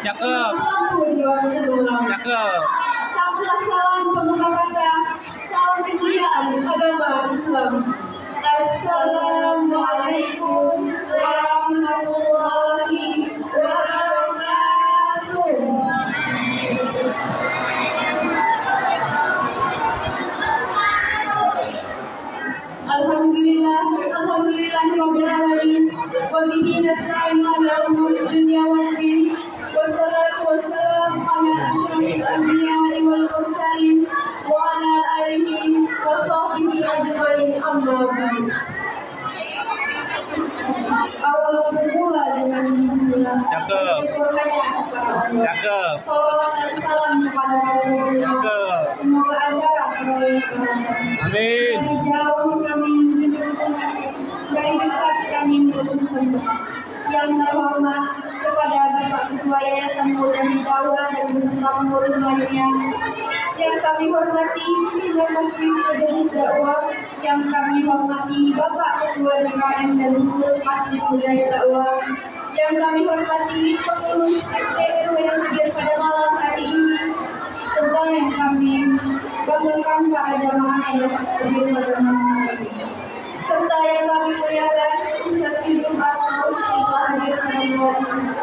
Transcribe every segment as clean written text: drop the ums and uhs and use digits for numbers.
Cakep. Cakep. Sampailah salam pemuka kata, salam kemuliaan agama Islam. Assalamualaikum warahmatullahi wabarakatuh. Alhamdulillahirabbil alamin. Wa bihi nasta'in ala umuri dunya waddin. Wassalatu wassalamu ala asyrafil anbiya'i wal mursalin wa ala alihi wa sahbihi ajmain. Amma ba'd. Awal bermula dengan bismillah. Cakep. Syukur hanya kepada Allah. Cakep. Salawat dan salam kepada Rasulullah. Cakep. Semoga acara berlimpah. Amin. Dari jauh kami menjunjung tinggi, dari dekat kami bersumpah. Yang terhormat kepada Bapak Ketua Yayasan Mujahid Dakwah dan beserta pengurus lainnya. Yang kami hormati Pimpinan Masjid Mujahid Dakwah. Yang kami hormati Bapak Ketua DKM dan pengurus Masjid Mujahid Dakwah. Yang kami hormati pengurus RT RW yang hadir pada malam hari ini. Serta yang kami banggakan para jamaah yang dapat hadir pada malam hari ini. Serta yang kami muliakan Ustaz Ibnu Atau telah hadir pada malam ini.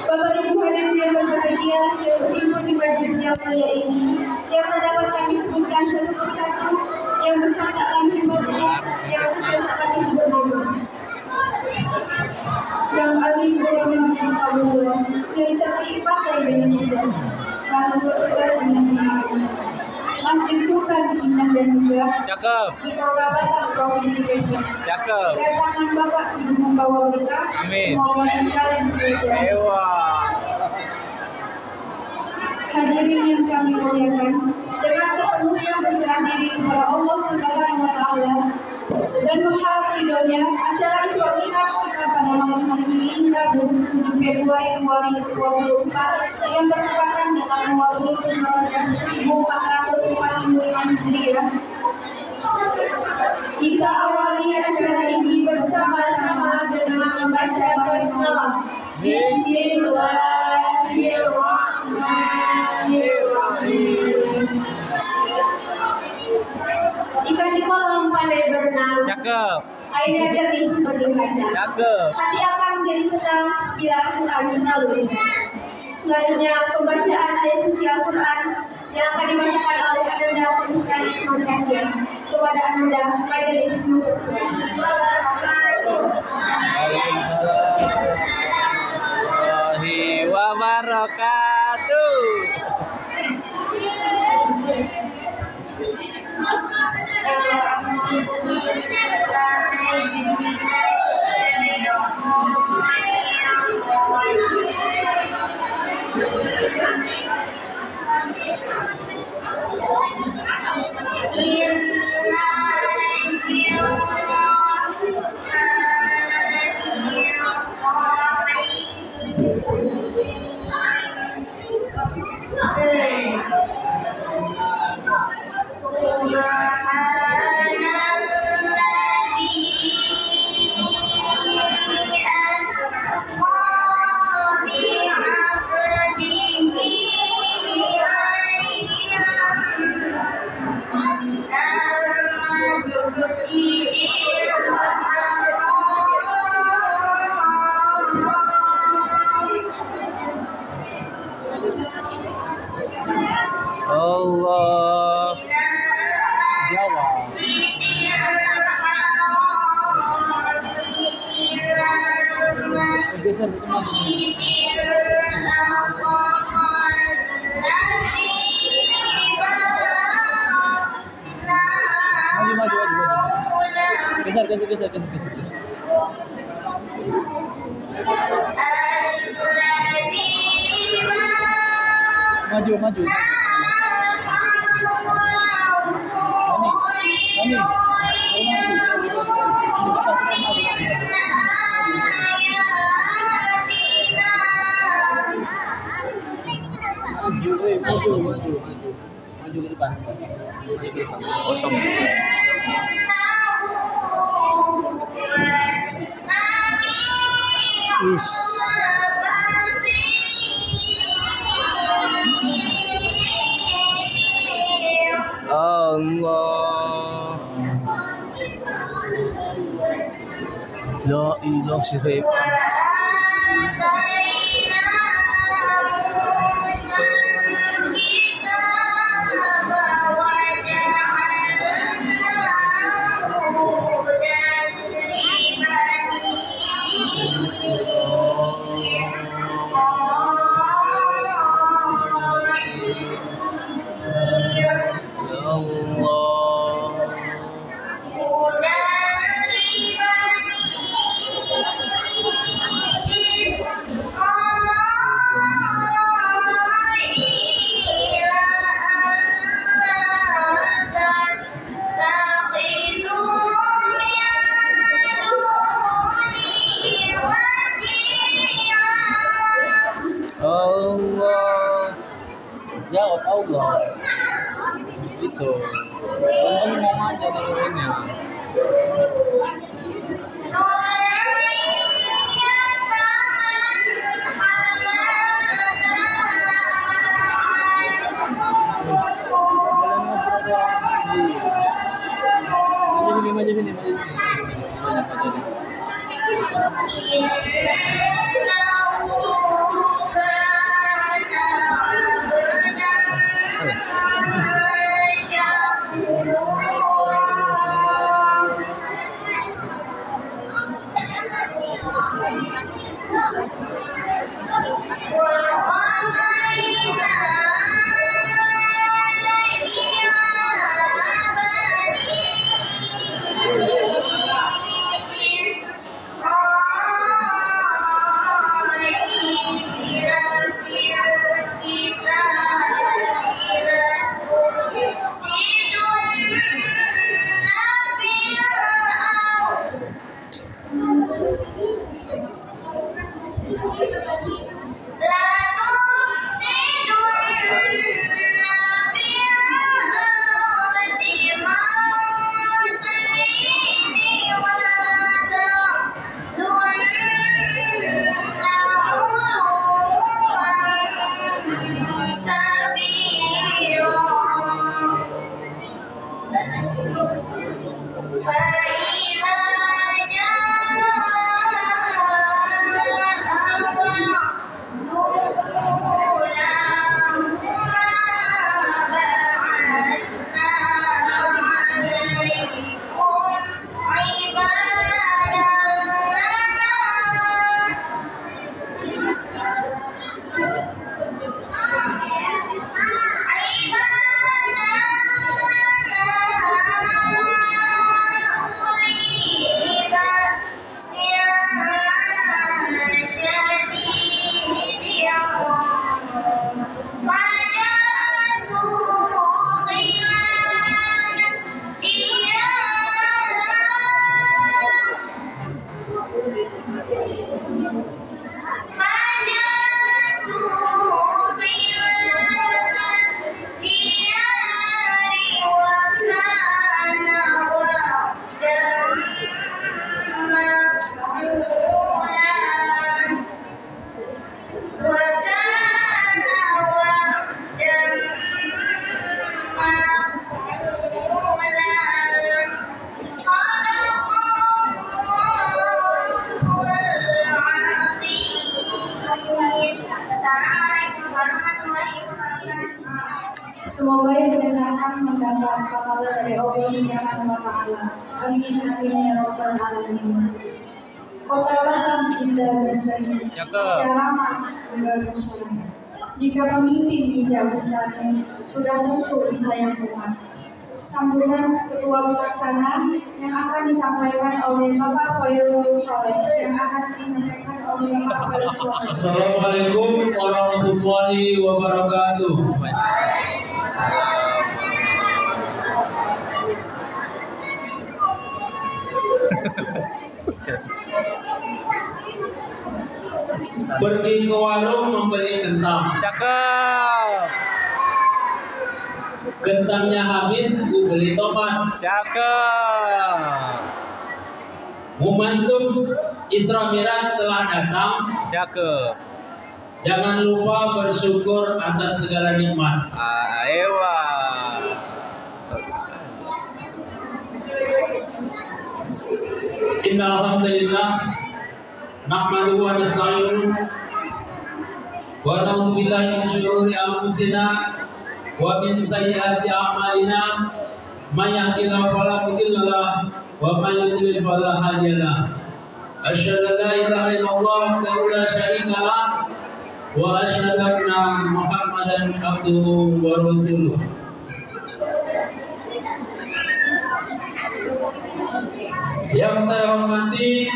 Bapak Ibu hadirin yang berbahagia yang berhimpun di majelis yang mulia ini, yang dapat kami sebutkan satu persatu, yang bersama kami berdua, yang tidak kami sebut nama. Yang alim dengan Allah, yang cerdik pakai dengan bijak, lalu berperan dengan biasa. Masjid Sultan Indah dan Megah. Cakep. Di Kota Batam, Provinsi Depok. Cakep. Kedatangan Bapak Ibu membawa berkah. Amin. Semoga kalian sejahtera. Ewa. Hadirin yang kami muliakan, dengan sepenuhnya berserah diri kepada Allah Subhanahu wa Ta'ala dan mengharap ridhonya, acara Isra Mi'raj kita pada malam hari ini Rabu 7 Februari 2024 yang bertepatan dengan 27 Rajab 1445 Hijriah. Kita awali acara ini bersama-sama dengan membaca basmalah. Bismillahirrahmanirrahim. Ikan di kolam pandai berenang. Cakep. Airnya jernih seperti kaca. Cakep. Hati akan menjadi tenang bila Al-Quran selalu diingat. Selanjutnya pembacaan ayat suci Al-Quran yang akan dibacakan oleh Ananda Komisaris Ismail kepada Ananda Majelis Nusa. Warahmatullahi wabarakatuh. Geser itu masih. Maju. Geser. Maju. Mani. Maju ke depan. Kosong. Allah. La ilaha illallah. Allah, jawab Allah. Itu teman ngomong aja kalau ini. Maju sini. Semoga yang mendengarkan mendapat pahala dari Allah Subhanahu wa Ta'ala. Amin amin ya rabbal alamin. Kota Batam indah berseri, Cakep. ramah enggak masyarakat. Jika pemimpin bijak besarnya sudah tentu disayang umat. Sambutan ketua pelaksana yang akan disampaikan oleh Bapak Khairul Soleh Assalamualaikum warahmatullahi wabarakatuh. Pergi ke warung membeli kentang. Cakep. Kentangnya habis, ku beli tomat. Cakep. Momentum Isra Mi'raj telah datang. Cakep. Jangan lupa bersyukur atas segala nikmat. Ewa. Innal hamdalillah nahmaduhu wa nasta'inuhu wa na'udzu billahi min shururi anfusina wa min sayyiati a'malina may yahdihillahu fala mudilla lahu wa may yudlil fala hadiya lahu asyhadu an la ilaha illallah wahdahu la syarika lahu wa asyhadu anna Muhammadan abduhu wa rasuluh. Yang saya hormati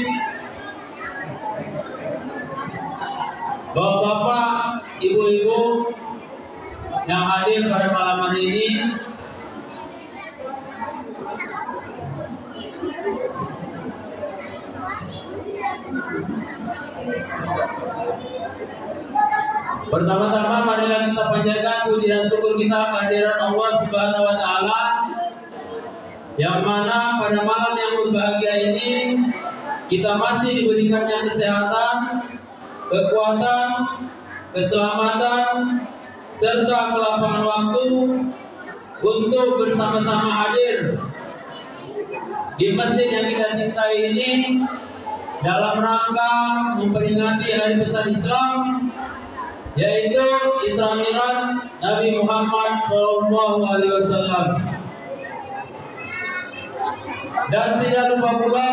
Bapak-bapak, ibu-ibu yang hadir pada malam hari ini, pertama-tama marilah kita panjatkan puji dan syukur kita kehadiran Allah Subhanahu wa taala, yang mana pada malam yang berbahagia ini kita masih diberikannya kesehatan, kekuatan, keselamatan, serta kelapangan waktu untuk bersama-sama hadir di masjid yang kita cintai ini dalam rangka memperingati hari besar Islam, yaitu Isra Mi'raj Nabi Muhammad SAW. Dan tidak lupa pula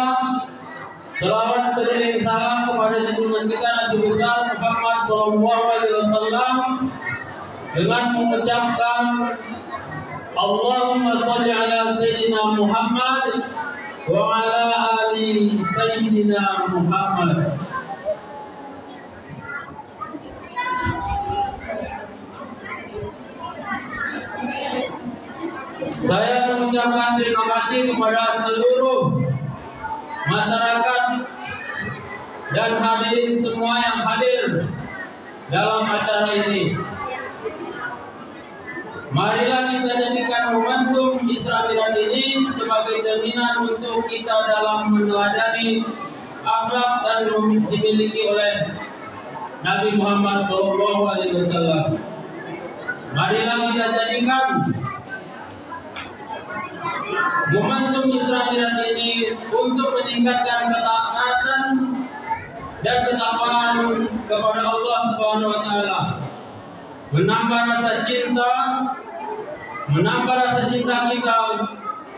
selawat beriring salam kepada junjungan kita Nabi besar Muhammad SAW dengan mengucapkan Allahumma sholli ala Sayyidina Muhammad wa ala ali Sayyidina Muhammad. Saya mengucapkan terima kasih kepada seluruh masyarakat dan hadirin semua yang hadir dalam acara ini. Marilah kita jadikan momentum Isra Mi'raj ini sebagai cerminan untuk kita dalam meneladani akhlak dan dimiliki oleh Nabi Muhammad SAW. Marilah kita jadikan momentum Isra Mi'raj ini untuk meningkatkan ketaatan dan ketakwaan kepada Allah Subhanahu wa taala. Menambah rasa cinta kita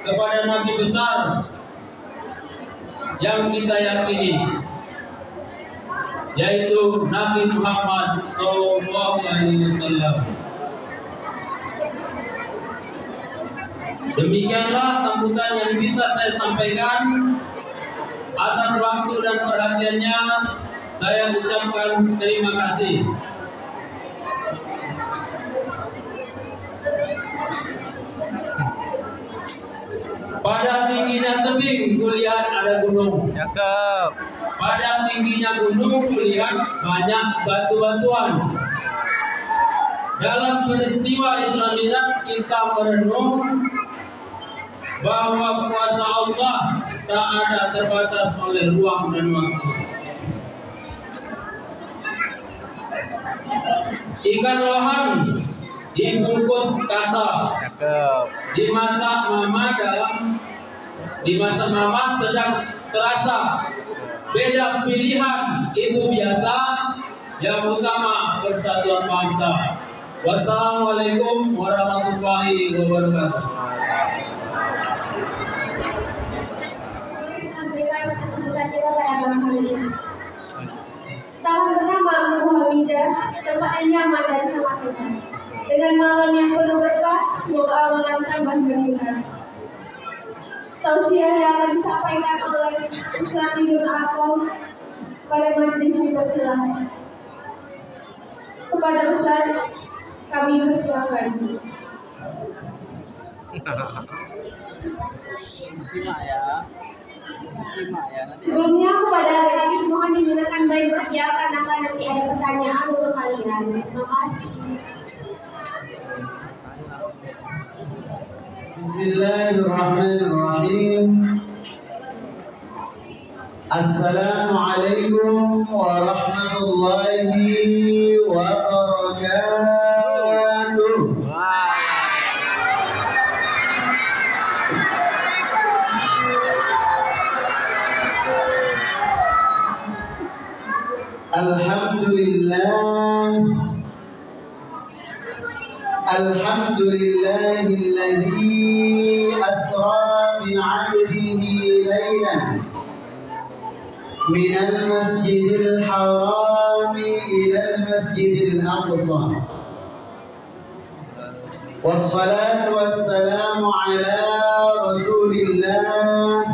kepada Nabi besar yang kita yakini, yaitu Nabi Muhammad SAW. Demikianlah sambutan yang bisa saya sampaikan. Atas waktu dan perhatiannya saya ucapkan terima kasih. Pada tingginya tebing kulihat ada gunung. Cakep. Pada tingginya gunung kulihat banyak batu-batuan. Dalam peristiwa Isra Mi'raj kita merenung bahwa kuasa Allah tak ada terbatas oleh ruang dan waktu. Ikan lohan dibungkus kasar, Cakep. di masa mama sedang terasa. Beda pilihan itu biasa, yang utama persatuan bangsa. Wassalamualaikum warahmatullahi wabarakatuh. Memberikan kesebutan juga pada malam hari ini. Tahun pertama Abu Hamidah, tempat yang nyaman dan sangat indah. Dengan malam yang penuh berkah, semoga Allah tambah berlimpah. Tausiah yang akan disampaikan oleh Ustaz Ridwan Akom pada majelis dipersilakan. Kepada Ustaz, kami persilakan. Simak ya. Sebelumnya kepada adik-adik mohon digunakan baik ya karena nanti ada pertanyaan untuk kalian. Terima kasih. Bismillahirrahmanirrahim. Assalamualaikum warahmatullahi wabarakatuh. Alhamdulillahilladzi asra bi'abdihi laylan minal masjidil harami ilal masjidil aqsa. Wassalatu wassalamu ala rasulillah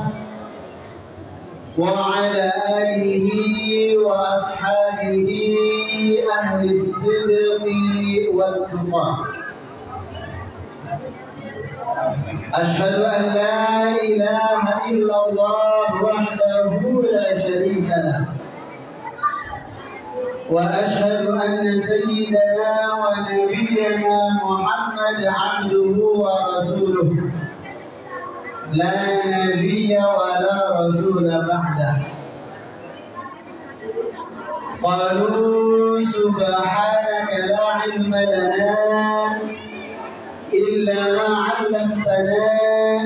wa ala alihi wa ashabihi ahli sidqi wal tuqa. Ashhadu an la ilaha illallah wahdahu la sharika lah wa ashhadu anna sayyidana wa nabiyyana Muhammad abduhu wa rasuluh la nabiyya wa la rasula ba'dah. Qalu subhanaka la ilma lana إلا ما علمتنا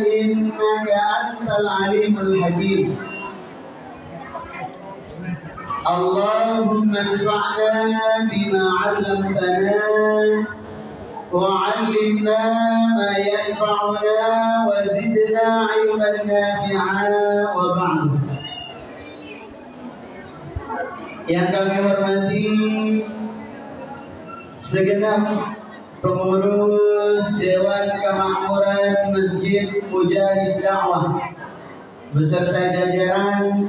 إنك أنت العليم الحكيم. اللهم انفعنا بما علمتنا وعلمنا ما ينفعنا وزدنا علما نافعا وبعد. Yang kami hormati segenap pengurus Dewan Kemakmuran Masjid Mujahid Dakwah beserta jajaran,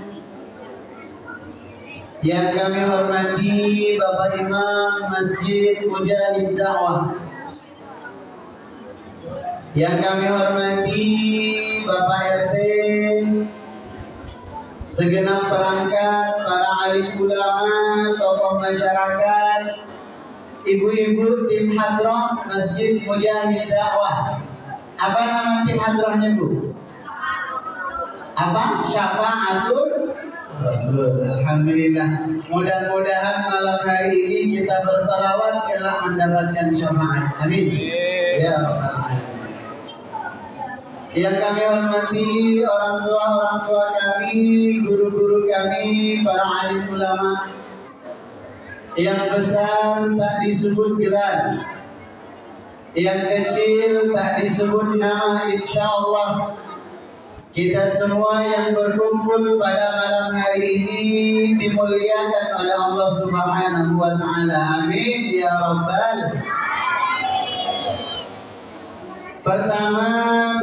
yang kami hormati Bapak Imam Masjid Mujahid Dakwah, yang kami hormati Bapak RT, segenap perangkat, para alim ulama, tokoh masyarakat, ibu-ibu tim hadrah Masjid Mujahid Dakwah. Apa nama tim hadrahnya, Bu? Apa? Syafa'atul Rasul. Alhamdulillah. Mudah-mudahan malam hari ini kita bersalawat kelak mendapatkan syafaat. Amin. Ya Rabbal Alamin. Yang kami hormati orang tua kami, guru-guru kami, para alim ulama. Yang besar tak disebut gelar, yang kecil tak disebut nama. Insyaallah kita semua yang berkumpul pada malam hari ini dimuliakan oleh Allah Subhanahu wa taala. Amin ya rabbal. Pertama,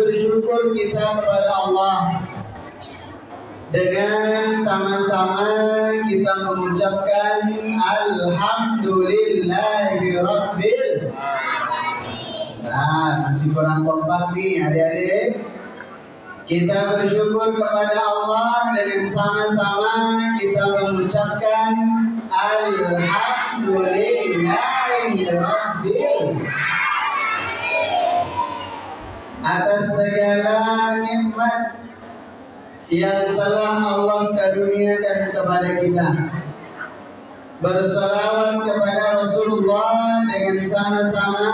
bersyukur kita kepada Allah. Dengan sama-sama kita mengucapkan Alhamdulillahirabbil. Nah, masih kurang kompak nih adik-adik. Kita bersyukur kepada Allah, dengan sama-sama kita mengucapkan Alhamdulillahirabbil atas segala nikmat yang telah Allah karuniakan kepada kita. Bersalawat kepada Rasulullah, dengan sama-sama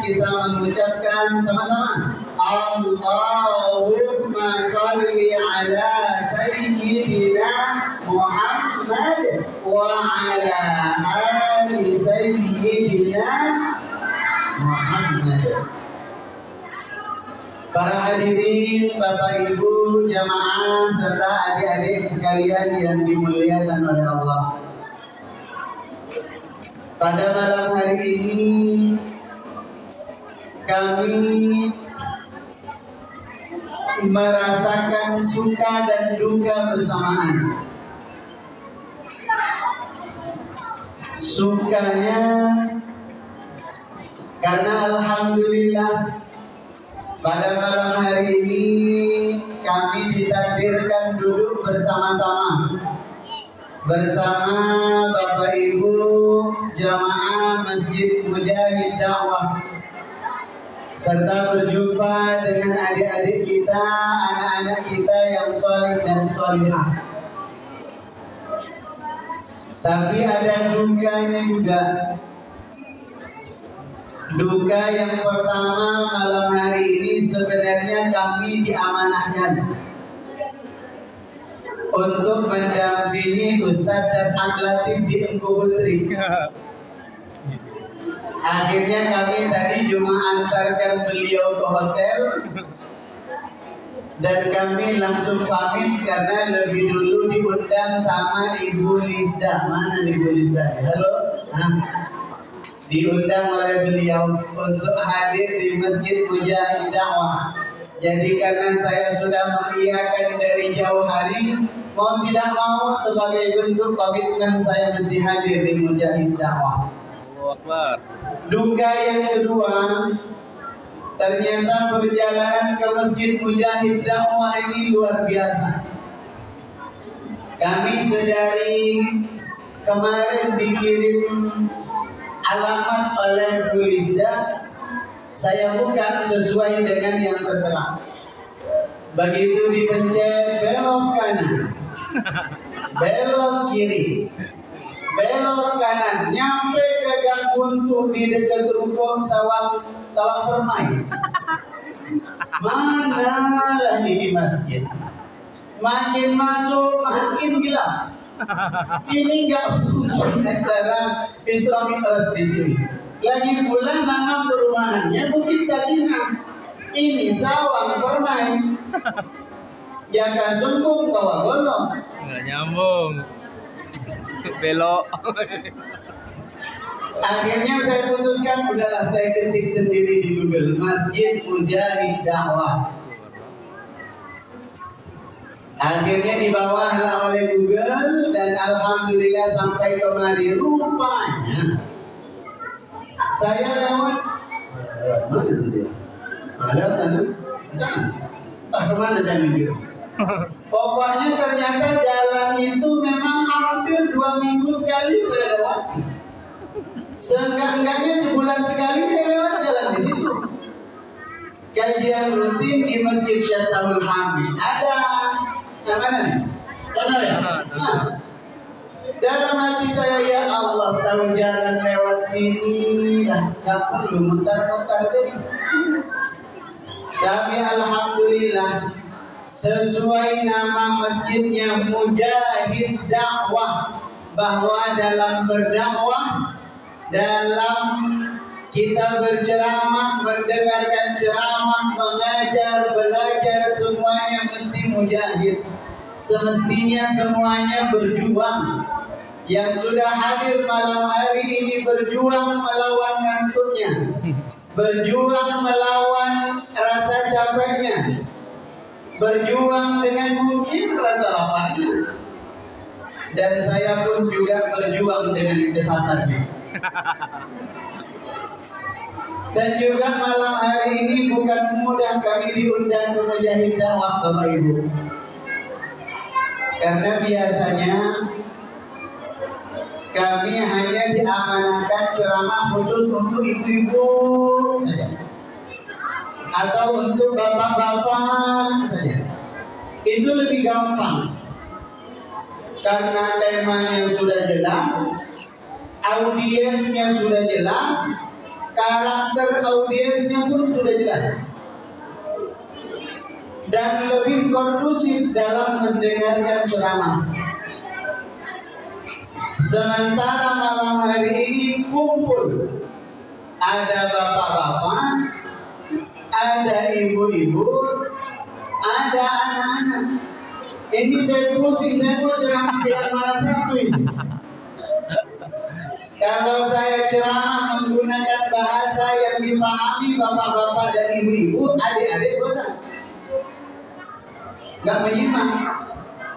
kita mengucapkan sama-sama Allahumma sholli ala sayyidina Muhammad wa ala ali sayyidina Muhammad. Para hadirin, Bapak Ibu, jamaah serta adik-adik sekalian yang dimuliakan oleh Allah. Pada malam hari ini kami merasakan suka dan duka bersamaan. Sukanya karena alhamdulillah pada malam hari ini kami ditakdirkan duduk bersama-sama bersama Bapak Ibu jamaah Masjid Mujahid Dakwah, serta berjumpa dengan adik-adik kita, anak-anak kita yang soleh dan solihah. Tapi ada dukanya juga. Duka yang pertama malam hari ini sebenarnya kami diamanahkan untuk mendampingi Ustadz Das'ad Latif di Engku Putri. Akhirnya kami tadi cuma antarkan beliau ke hotel dan kami langsung pamit karena lebih dulu diundang sama Ibu Lisda. Mana Ibu Lisda? Halo? Diundang oleh beliau untuk hadir di Masjid Mujahid Dakwah. Jadi karena saya sudah mengiyakan dari jauh hari, mau tidak mau sebagai bentuk komitmen saya mesti hadir di Mujahid Dakwah. Duka yang kedua, ternyata perjalanan ke Masjid Mujahid Dakwah ini luar biasa. Kami sedari kemarin dikirim alamat oleh Bu Lisda, saya buka sesuai dengan yang tertera. Begitu dipencet belok kanan, belok kiri, belok kanan, nyampe ke Gang Buntu di dekat rumput sawah permai. Mana ini masjid? Makin masuk makin gelap. Ini enggak mungkin acara Isra Mi'raj di sini. Lagi pula nama perumahannya Bukit Sakinah. Ini sawah permai. Jaga sumpung bawa golong. Nggak nyambung. Belok. Akhirnya saya putuskan udahlah saya ketik sendiri di Google Masjid Mujahid Dakwah. Akhirnya dibawalah oleh Google dan alhamdulillah sampai kemari. Rupanya saya lewat mana tuh dia? Lewat sana, sana. Kemana saya mikir? Pokoknya ternyata jalan itu memang hampir 2 minggu sekali saya lewati. Seenggak-enggaknya sebulan sekali saya lewat jalan di situ. Kajian rutin di Masjid Syamsul Hamid ada. Yang mana nih? Mana ya? Dalam hati saya, ya Allah, tahu jalan lewat sini dah, tak perlu mutar-mutar tadi. Tapi alhamdulillah sesuai nama masjidnya Mujahid Dakwah, bahwa dalam berdakwah, dalam kita berceramah, mendengarkan ceramah, mengajar, belajar, semuanya mesti mujahid. Semestinya semuanya berjuang. Yang sudah hadir malam hari ini berjuang melawan ngantuknya, berjuang melawan rasa capeknya, berjuang dengan mungkin rasa laparnya. Dan saya pun juga berjuang dengan kesasarnya. Dan juga malam hari ini bukan mudah kami diundang ke Mujahid Dakwah, Bapak Ibu. Karena biasanya kami hanya diamanahkan ceramah khusus untuk ibu-ibu saja, atau untuk bapak-bapak saja. Itu lebih gampang karena temanya sudah jelas, audiensnya sudah jelas, karakter audiensnya pun sudah jelas, dan lebih kondusif dalam mendengarkan ceramah. Sementara malam hari ini kumpul, ada bapak-bapak, ada ibu-ibu, ada anak-anak. Ini saya pusing, saya mau ceramah yang mana satu ini? Kalau saya ceramah menggunakan bahasa yang dipahami bapak-bapak dan ibu-ibu, adik-adik bosan. Nggak menyimak.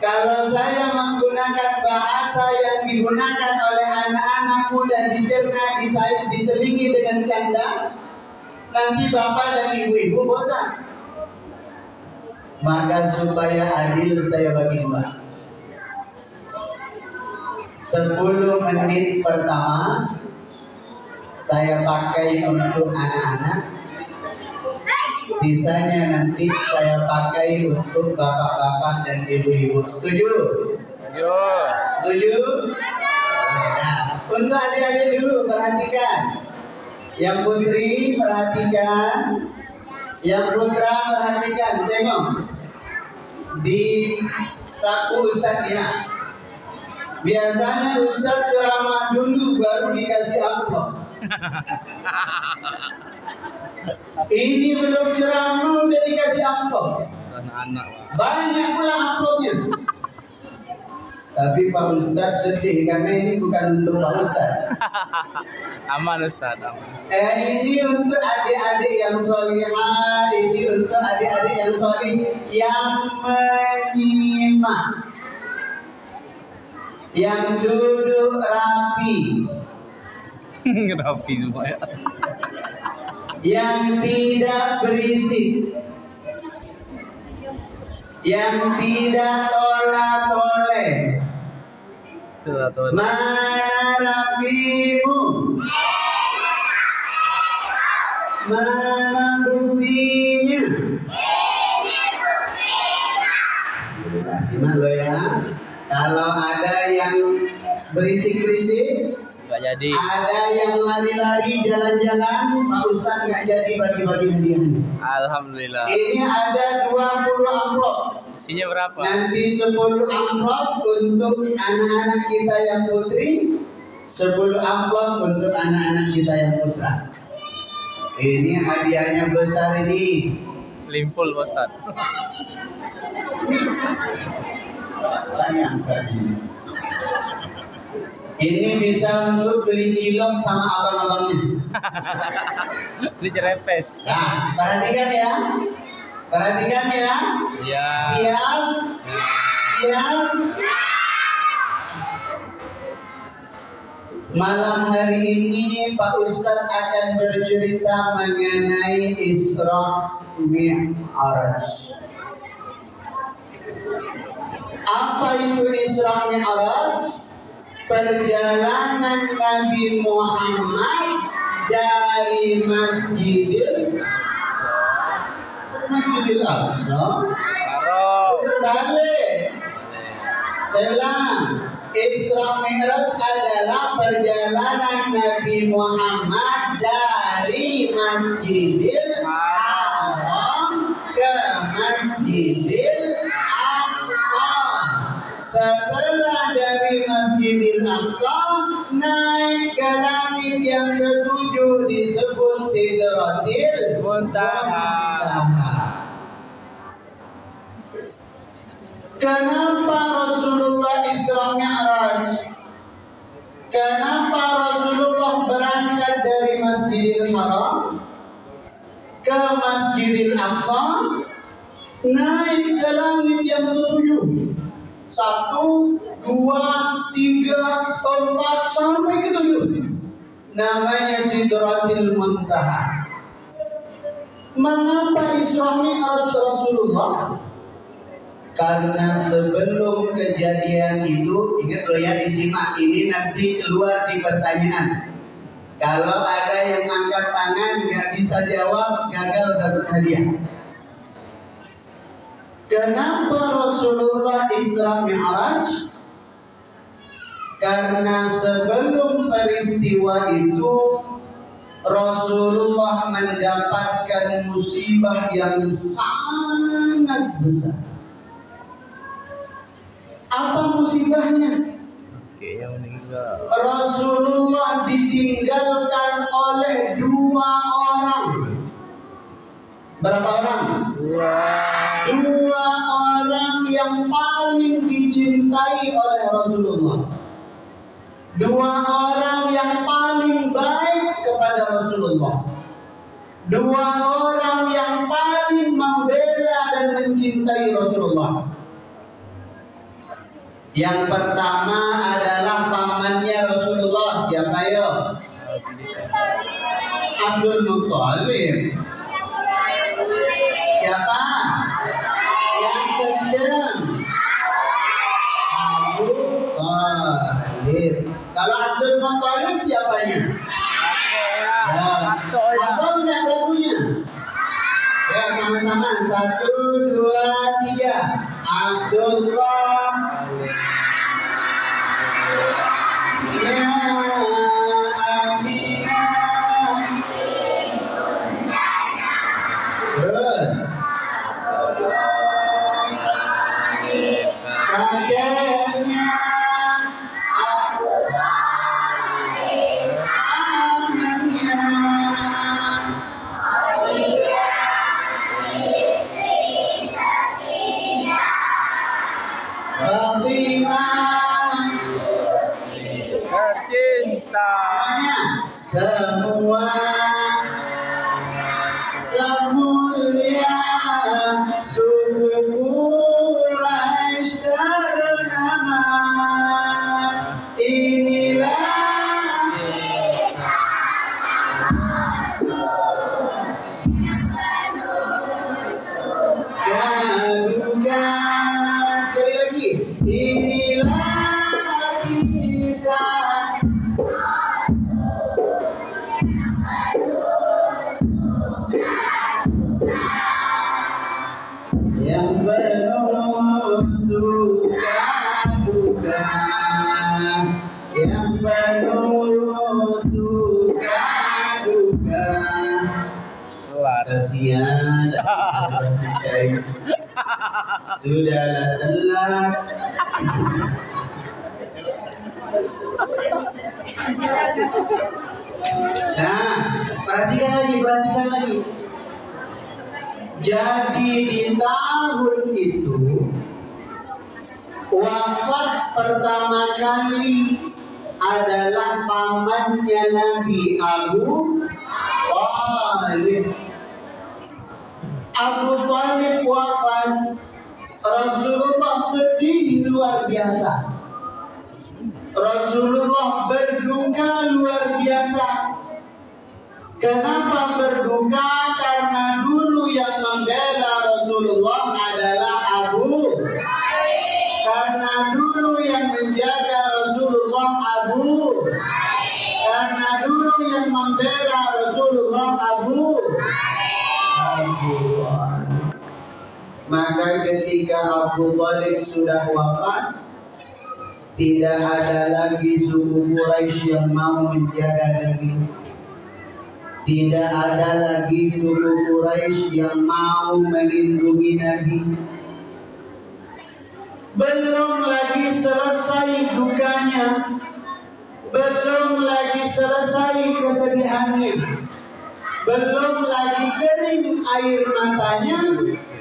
Kalau saya menggunakan bahasa yang digunakan oleh anak-anak muda dicerna, diselingi dengan canda, nanti bapak dan ibu-ibu bosan. Maka supaya adil saya bagi dua. 10 menit pertama saya pakai untuk anak-anak, sisanya nanti saya pakai untuk bapak-bapak dan ibu-ibu. Setuju? Setuju? Nah, untuk adik-adik dulu perhatikan. Yang putri perhatikan, yang putra perhatikan. Tengok di saku ustadznya. Biasanya ustadz ceramah dulu baru dikasih amplop. Ini belum ceramah udah dikasih amplop. Banyak pula amplopnya. Tapi Pak Ustadz sedih karena ini bukan untuk Pak Ustadz. Aman Ustadz, aman. Ini untuk adik-adik yang solihah, ini untuk adik-adik yang solih, yang menyimak, yang duduk rapi, Rapi semua ya. yang tidak berisik, yang tidak tolak-toleh. Mana rapimu? Mana buktinya? Simak lo ya. Kalau ada yang berisik-berisik, Nggak jadi. ada yang lari-lari jalan-jalan, Pak Ustadz nggak jadi bagi-bagi hadiah. Alhamdulillah. Ini ada 20 amplop. Isinya berapa? Nanti 10 amplop untuk anak-anak kita yang putri, 10 amplop untuk anak-anak kita yang putra. Ini hadiahnya besar ini. Limpul Ustaz. Ini bisa untuk beli cilok sama abang-abangnya. Ini cerepes. Nah, perhatikan ya. Perhatikan ya. Iya. Siap? Siap? Malam hari ini Pak Ustadz akan bercerita mengenai Isra Mi'raj. Apa itu Isra Mi'raj? Perjalanan Nabi Muhammad dari Masjidil Aqsa berbalik. Selang Isra Mi'raj adalah perjalanan Nabi Muhammad dari Masjidil Haram ke Masjidil Aqsa. Setelah dari Masjidil Aqsa naik ke langit yang ketujuh disebut Sidratil Muntaha. Kenapa Rasulullah Isra Mi'raj? Kenapa Rasulullah berangkat dari Masjidil Haram ke Masjidil Aqsa, naik ke langit yang ketujuh? 1, 2, 3, 4 sampai ke 7. Namanya Sidratil Muntaha. Mengapa Isra Mi'raj Rasulullah? Karena sebelum kejadian itu, ingat lo ya, disimak, ini nanti keluar di pertanyaan. Kalau ada yang angkat tangan nggak bisa jawab, gagal dapat hadiah. Kenapa Rasulullah Isra Mi'raj? Karena sebelum peristiwa itu Rasulullah mendapatkan musibah yang sangat besar. Apa musibahnya? Yang meninggal. Rasulullah ditinggalkan oleh 2 orang. Berapa orang? Dua. Dua orang yang paling dicintai oleh Rasulullah. Dua orang yang paling baik kepada Rasulullah. Dua orang yang paling membela dan mencintai Rasulullah. Yang pertama adalah pamannya Rasulullah. Siapa yo? Abdul Muttalib. Siapa? Yang kencang. Abdul Muttalib. Kalau Abdul Muttalib siapanya? Hafal nggak lagunya? Ya sama-sama. 1, 2, 3. Abdullah. Ya Aminah. Terus. Kakeknya. Tercinta. Semua semulia suku Quraisy ternama. Inilah Garuda. Sekali lagi. Inilah kisah yang penuh suka duka, yang penuh suka duka. Kasihan sudahlah telat. Nah, perhatikan lagi. Jadi di tahun itu wafat pertama kali adalah pamannya Nabi Abu Thalib. Abu Thalib wafat, Rasulullah sedih luar biasa. Rasulullah berduka luar biasa. Kenapa berduka? Karena dulu yang membela Rasulullah adalah Abu. Karena dulu yang menjaga Rasulullah Abu. Karena dulu yang membela Rasulullah Abu. Maka ketika Abu Thalib sudah wafat, tidak ada lagi suku Quraisy yang mau menjaga Nabi. Tidak ada lagi suku Quraisy yang mau melindungi Nabi. Belum lagi selesai dukanya, belum lagi selesai kesedihannya, belum lagi kering air matanya.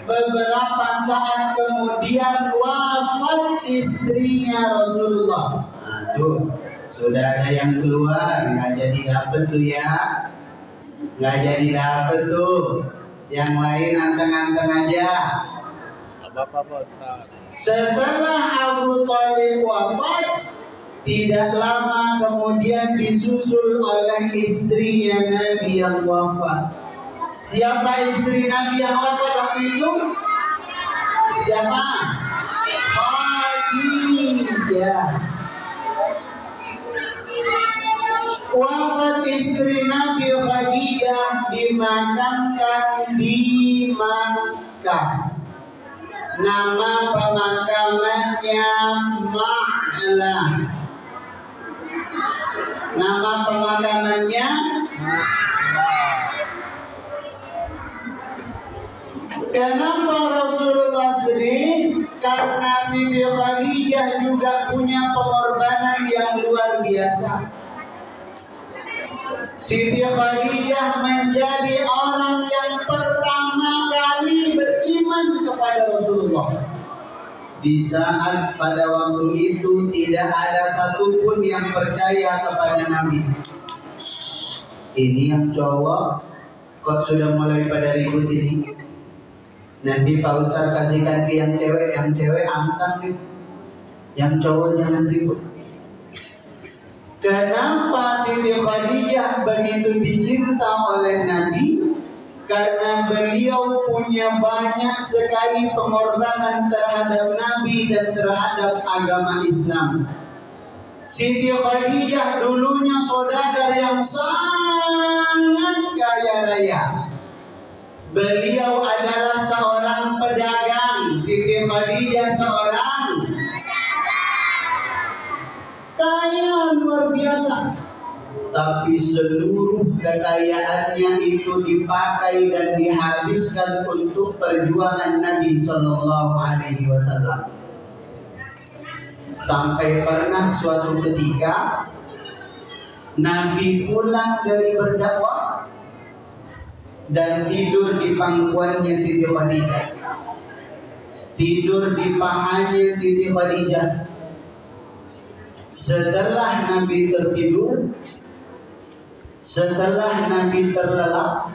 Beberapa saat kemudian wafat istrinya Rasulullah. Nah, tuh sudah ada yang keluar, nggak jadi dapet tuh ya, nggak jadi dapet tuh. Yang lain anteng-anteng aja. Bapak Ustaz. Setelah Abu Thalib wafat, tidak lama kemudian disusul oleh istrinya Nabi yang wafat. Siapa istri Nabi yang wafat waktu itu? Siapa? Khadijah. Wafat istri Nabi Khadijah dimakamkan di Makkah. Nama pemakamannya Ma'lah. Nama pemakamannya Kenapa Rasulullah sedih? Karena Siti Khadijah juga punya pengorbanan yang luar biasa. Siti Khadijah menjadi orang yang pertama beriman kepada Rasulullah. Di saat pada waktu itu tidak ada satupun yang percaya kepada Nabi. Ini yang cowok kok sudah mulai pada ribut ini. Nanti Pak Ustaz kasihkan ke yang cewek antang nih. Yang cowok jangan ribut. Kenapa Siti Khadijah begitu dicinta oleh Nabi? Karena beliau punya banyak sekali pengorbanan terhadap Nabi dan terhadap agama Islam. Siti Khadijah dulunya saudagar yang sangat kaya raya. Beliau adalah seorang pedagang. Siti Khadijah seorang kaya luar biasa. Tapi seluruh kekayaannya itu dipakai dan dihabiskan untuk perjuangan Nabi Sallallahu Alaihi Wasallam. Sampai pernah suatu ketika Nabi pulang dari berdakwah dan tidur di pangkuannya Siti Khadijah, tidur di pahanya Siti Khadijah. Setelah Nabi tertidur, setelah Nabi terlelap,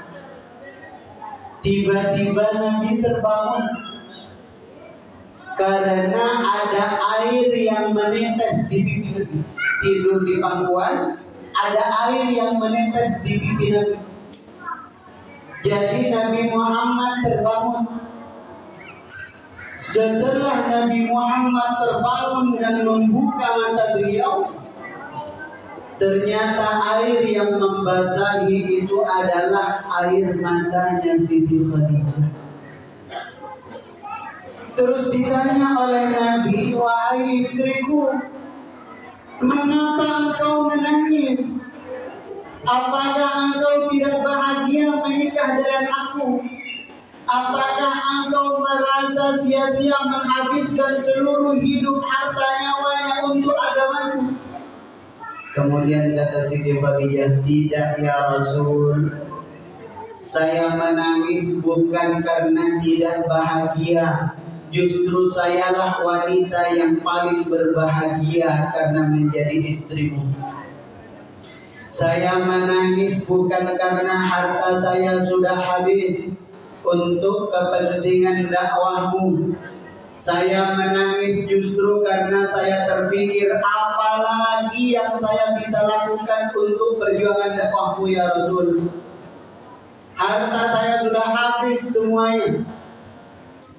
tiba-tiba Nabi terbangun karena ada air yang menetes di pipi Nabi. Tidur di pangkuan, ada air yang menetes di pipi Nabi. Jadi Nabi Muhammad terbangun. Setelah Nabi Muhammad terbangun dan membuka mata beliau, ternyata air yang membasahi itu adalah air matanya Siti Khadijah. Terus ditanya oleh Nabi, "Wahai istriku, mengapa engkau menangis? Apakah engkau tidak bahagia menikah dengan aku? Apakah engkau merasa sia-sia menghabiskan seluruh hidup harta nyawanya untuk agamaku?" Kemudian kata Siti Khadijah, "Tidak ya Rasul, saya menangis bukan karena tidak bahagia. Justru sayalah wanita yang paling berbahagia karena menjadi istrimu. Saya menangis bukan karena harta saya sudah habis untuk kepentingan dakwahmu. Saya menangis justru karena saya terpikir apalagi yang saya bisa lakukan untuk perjuangan dakwahmu ya Rasul. Harta saya sudah habis semuanya.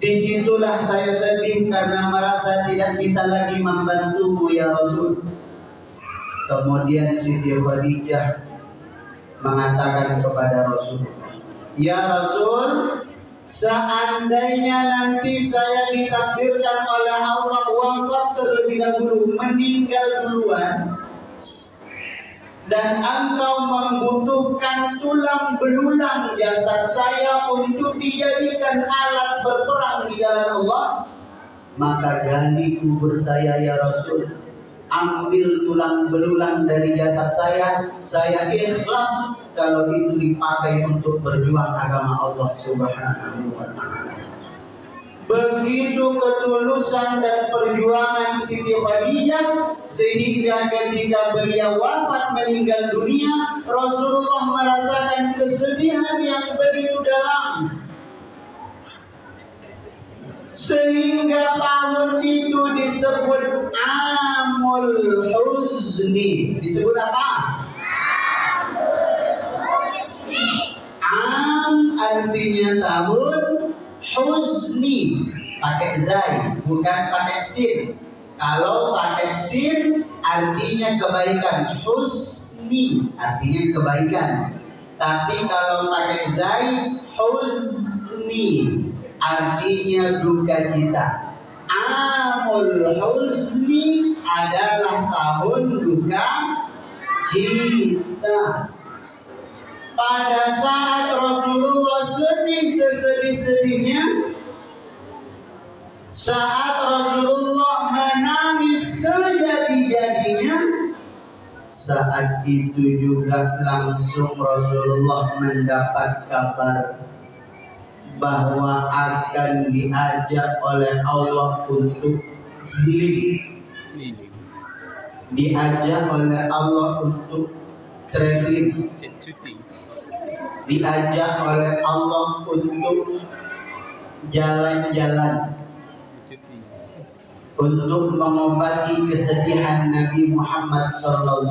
Disitulah saya sedih karena merasa tidak bisa lagi membantumu ya Rasul." Kemudian Siti Khadijah mengatakan kepada Rasul, "Ya Rasul, seandainya nanti saya ditakdirkan oleh Allah wafat terlebih dahulu, meninggal duluan, dan engkau membutuhkan tulang belulang jasad saya untuk dijadikan alat berperang di jalan Allah, maka gali kubur saya ya Rasul. Ambil tulang belulang dari jasad saya ikhlas kalau itu dipakai untuk berjuang agama Allah Subhanahu wa Ta'ala." Begitu ketulusan dan perjuangan Siti Khadijah sehingga ketika beliau wafat meninggal dunia, Rasulullah merasakan kesedihan yang begitu dalam. Sehingga tahun itu disebut Amul Huzni. Disebut apa? Am artinya tahun, Huzni pakai zai, bukan pakai sin. Kalau pakai sin artinya kebaikan, Husni artinya kebaikan. Tapi kalau pakai zai, Huzni artinya duka cita. Amul Huzni adalah tahun duka cita. Pada saat Rasulullah sedih sesedih-sedihnya, saat Rasulullah menangis sejadi-jadinya, saat itu juga langsung Rasulullah mendapat kabar bahwa akan diajak oleh Allah untuk healing, diajak oleh Allah untuk traveling, cuti. diajak oleh Allah untuk jalan-jalan, Cuti. untuk mengobati kesedihan Nabi Muhammad SAW.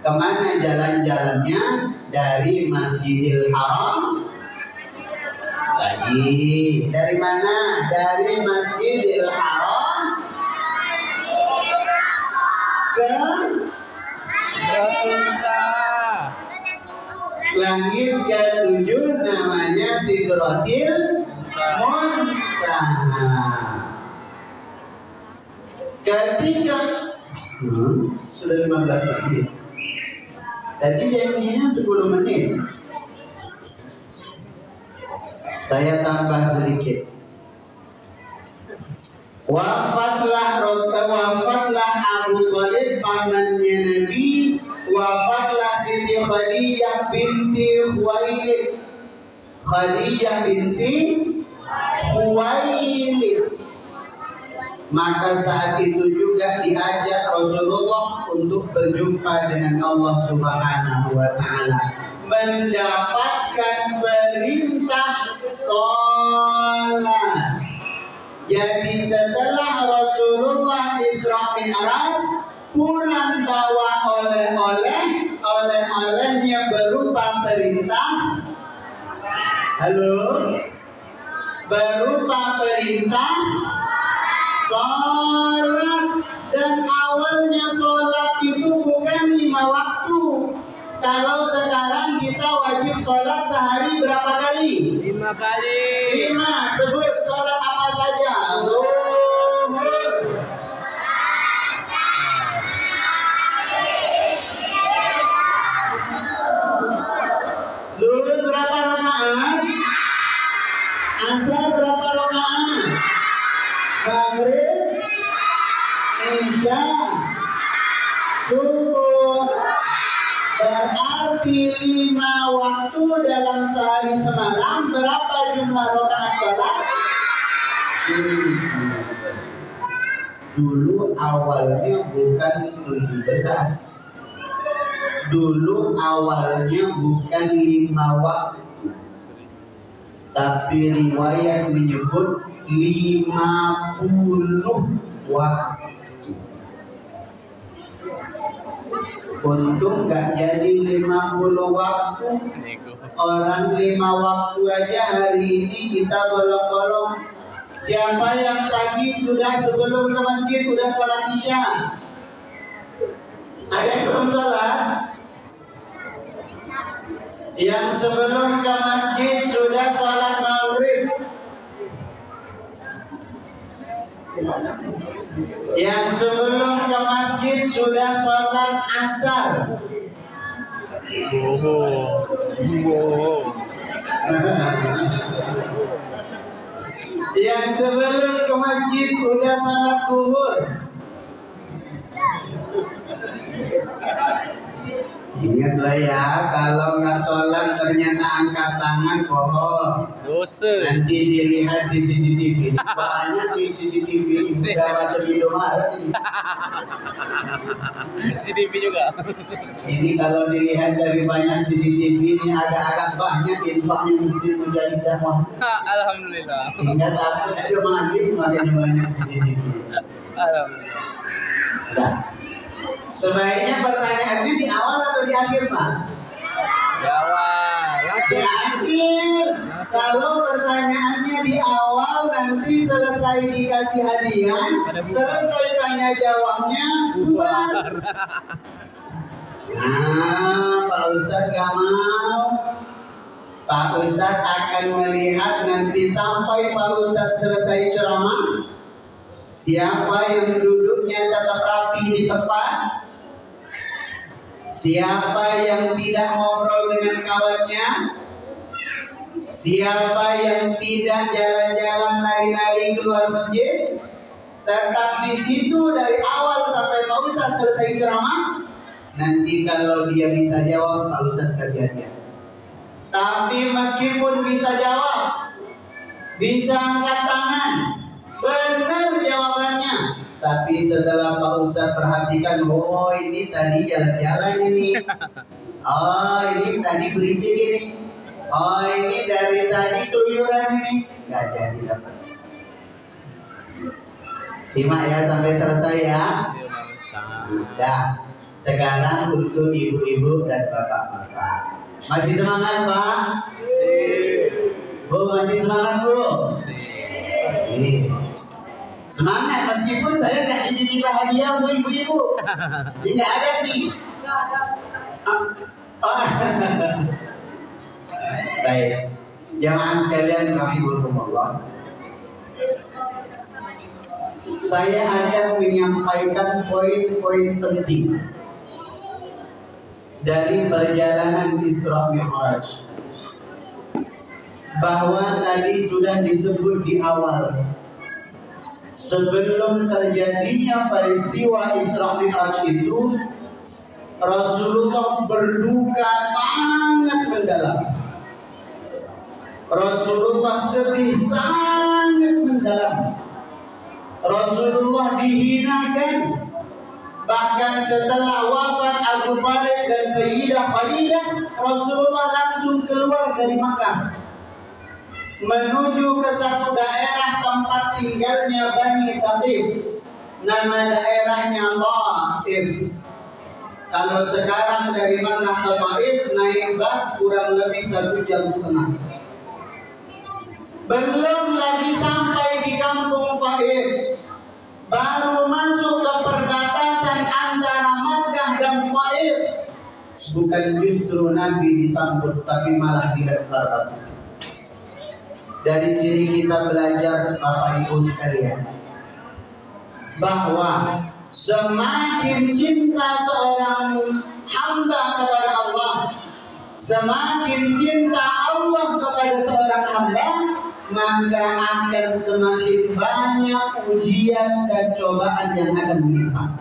Kemana jalan-jalannya? Dari Masjidil Haram. Lagi dari mana? Dari Masjidil Haram ke langit ke-7, namanya Sidratil Muntaha. Ketika sudah 15 menit. Tadi janjinya 10 menit. Saya tambah sedikit. Wafatlah Abu Thalib pamannya Nabi, wafatlah Siti Khadijah binti Khuwailid. Maka saat itu juga diajak Rasulullah untuk berjumpa dengan Allah Subhanahu wa Ta'ala, mendapatkan perintah sholat. Jadi setelah Rasulullah Isra Mi'raj, pulang bawa oleh-olehnya berupa perintah, berupa perintah sholat. Dan awalnya sholat itu bukan 5 waktu. Kalau sekarang kita wajib sholat sehari berapa kali? 5 kali. 5. Sebut sholat apa saja? Zuhur berapa rakaat? Asar berapa rakaat? Maghrib, Isya, subuh. Berarti 5 waktu dalam sehari semalam. Berapa jumlah rakaat sholat? Dulu awalnya bukan 17. Dulu awalnya bukan 5 waktu, tapi riwayat menyebut 50 waktu. Untung gak jadi 50 waktu. Orang 5 waktu aja hari ini kita bolong-bolong. Siapa yang tadi sudah sebelum ke masjid sudah sholat Isya? Ada yang belum sholat? Yang sebelum ke masjid sudah sholat Maghrib. Yang sebelum ke masjid sudah sholat Asar. Yang sebelum ke masjid sudah sholat Zuhur. Ingatlah ya, kalau nggak sholat ternyata angkat tangan bohong. Dosa. Nanti dilihat di CCTV. Banyak di CCTV. Udah macam Indomaret ini. CCTV juga. Ini kalau dilihat dari banyak CCTV ini agak-agak banyak infaknya Muslim menjadi dakwah. Alhamdulillah. Sehingga takut aja mandi makanya banyak CCTV. Alhamdulillah. Nah, sebaiknya pertanyaannya di awal atau di akhir, Pak? Di awal. Di Langsung. akhir. Kalau pertanyaannya di awal, nanti selesai dikasih hadiah, selesai tanya jawabnya, bubar. Nah, Pak Ustadz gak mau. Pak Ustadz akan melihat nanti sampai Pak Ustadz selesai ceramah, siapa yang duduknya tetap rapi di tempat, siapa yang tidak ngobrol dengan kawannya, siapa yang tidak jalan-jalan lari-lari keluar masjid, tetap di situ dari awal sampai Pak Ustadz selesai ceramah. Nanti kalau dia bisa jawab, Pak Ustadz kasih hadiah. Tapi meskipun bisa jawab, bisa angkat tangan, benar jawabannya, tapi setelah Pak Ustadz perhatikan, oh ini tadi jalan-jalan ini, oh ini tadi berisik ini, oh ini dari tadi keluyuran ini, nggak jadi dapat. Simak ya sampai selesai ya. Sudah. Sekarang untuk ibu-ibu dan bapak-bapak, masih semangat Pak? Bu, masih semangat Bu? Masih. Semangat meskipun saya nggak dititip hadiah untuk ibu-ibu. Tidak ada nih. Baik, jamaah sekalian rahimakumullah. Saya akan menyampaikan poin-poin penting dari perjalanan Isra Mi'raj. Bahwa tadi sudah disebut di awal, sebelum terjadinya peristiwa Isra Mi'raj itu, Rasulullah berduka sangat mendalam. Rasulullah sedih sangat mendalam. Rasulullah dihinakan. Bahkan setelah wafat Abu Talib dan Sayyidah Khadiijah, Rasulullah langsung keluar dari Makkah menuju ke satu daerah tempat tinggalnya Bani Thaqif. Nama daerahnya Taif. Kalau sekarang dari Makkah ke Taif naik bus kurang lebih 1,5 jam. Belum lagi sampai di kampung Taif, baru masuk ke perbatasan antara Makkah dan Taif. Bukan justru Nabi disambut, tapi malah dilempar batu. Dari sini kita belajar Bapak Ibu sekalian, bahwa semakin cinta seorang hamba kepada Allah, semakin cinta Allah kepada seorang hamba, maka akan semakin banyak ujian dan cobaan yang akan menimpa.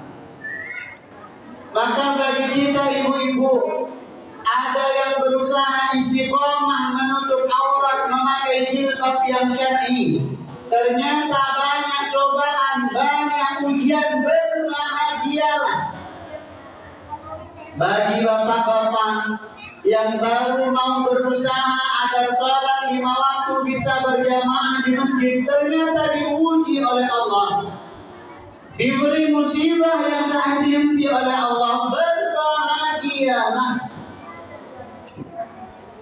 Maka bagi kita ibu-ibu, ada yang berusaha istiqomah menutup aurat, memakai jilbab yang syar'i. Ternyata banyak cobaan, banyak ujian, berbahagialah. Bagi bapak-bapak yang baru mau berusaha agar sholat 5 waktu bisa berjamaah di masjid, ternyata diuji oleh Allah, diberi musibah yang tak henti-henti oleh Allah, berbahagialah.